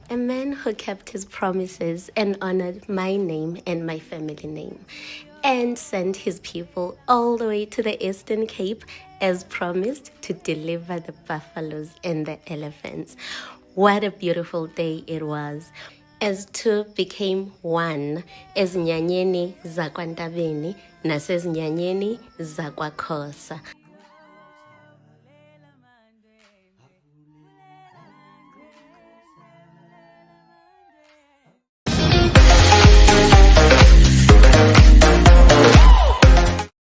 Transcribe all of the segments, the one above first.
A man who kept his promises and honored my name and my family name, and sent his people all the way to the Eastern Cape as promised to deliver the buffaloes and the elephants. What a beautiful day it was. As two became one, ezinyanyeni zakwaNtabeni nasezinyanyeni zakwaXhosa.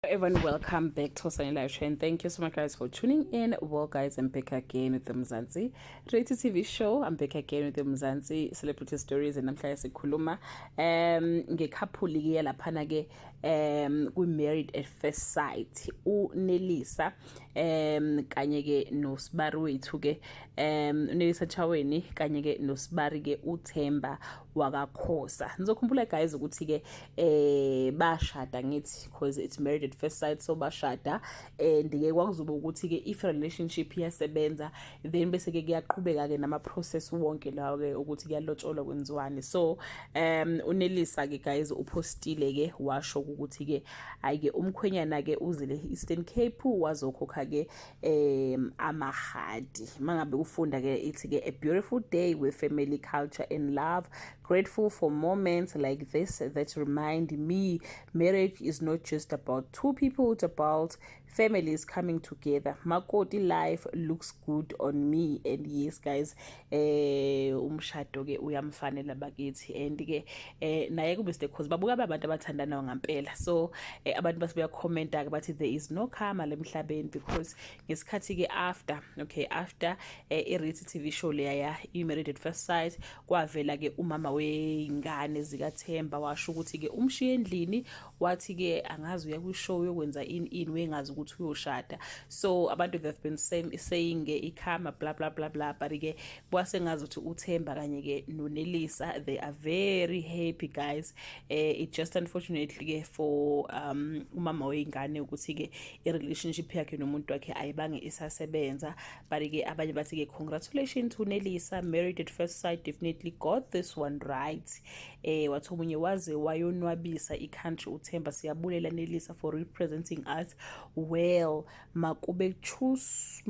Everyone, welcome back to Sunny Live Show, and thank you so much, guys, for tuning in. Well, guys, I'm back again with the Mzansi reality TV show. I'm back again with the Mzansi celebrity stories, and I'm trying to kuluma ngekhaphuli ke laphana ke we married at first sight uNelisa kanye ke noSibari wethu ke uNelisa Chaweni kanye ke noSibari ke uThemba wakaKhosa. Ngizokhumbula guys ukuthi ke bashada ngithi because it's married at first sight, so bashada and ke kwakuzoba ukuthi ke if relationship iyasebenza then bese ke kuyaqhubeka ke nama process wonke lawo ke ukuthi kuyalotsholwa kwenziwani. So uNelisa ke guys upostile ke washo ukuthi ke ayike umkhwenyana ke uzile Eastern Cape wazokhokha ke amahadi. Mangabe ufunda ke ithi ke a beautiful day with family, culture and love. Grateful for moments like this that remind me marriage is not just about two people, it's about families coming together. Makoti life looks good on me. And yes guys, umshado ke uyamfanela bakithi and ke naye kube side cause babuka abantu abathandana ngampela. So abantu basibuya comment ke bathi there is no karma lemhlabeni because ngesikhathi ke after i-reality TV show leya i-Married at First Sight kwavela ke umama weingane zikaThemba washo ukuthi ke umshiye endlini wathi ke angazi uya ku show yokwenza ini wengazi ukuthi uyoshada. So abantu they've been saying ke ikarma blah blah blah blah, but ke bwasengazi ukuthi uThemba kanye ke noNelisa they are very happy guys. It just unfortunately ke for umama weingane ukuthi ke i-relationship yakhe nomuntu wakhe ayibange isasebenza, but ke abanye bathi ke congratulations to Nelisa, Married at First Sight definitely got this one right. Wathi omunye waze wayonwabisa i-country uThemba, siyabulela Nelisa for representing us well. Makube chus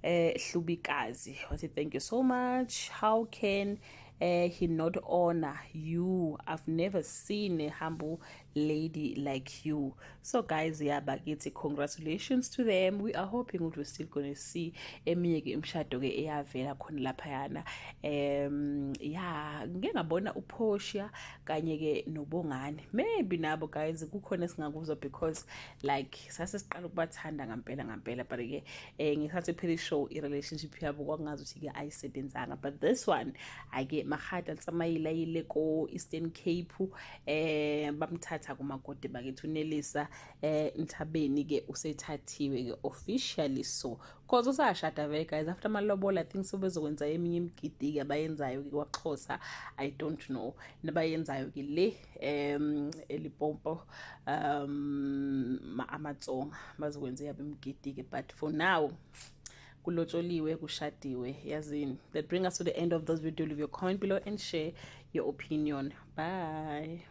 Hlubikazi wathi thank you so much. How can he not honor you? I've never seen a humble lady like you. So guys, yeah, bakithi congratulations to them. We are hoping we're still gonna see eminye ke imshado ke eyavela khona lapha yana. Yeah, ngeke ngabona uPortia kanye ke noBongani. Maybe nabo guys kukhona esingakuzwa because like sase siqala ukubathanda ngampela, but ke ngikhathi phela show i-relationship yabo kwakungazi ukuthi ke ayisebenzanga, but this one ake mahada tsamayila ile ko Eastern Cape bamthatha kumakoti bakithi uNelisa Ntabeni ke usethathiwe ke officially. So cause usashada vele guys after amalobola I think so bezokwenza eminye imigidi ke abayenzayo ke kwaXhosa, I don't know nabayenzayo ke le eLimpopo amaTsonga bazokwenza yabo imigidi ke, but for now kulotsholiwe kushadiwe yazini. That bring us to the end of this video. Leave your comment below and share your opinion. Bye.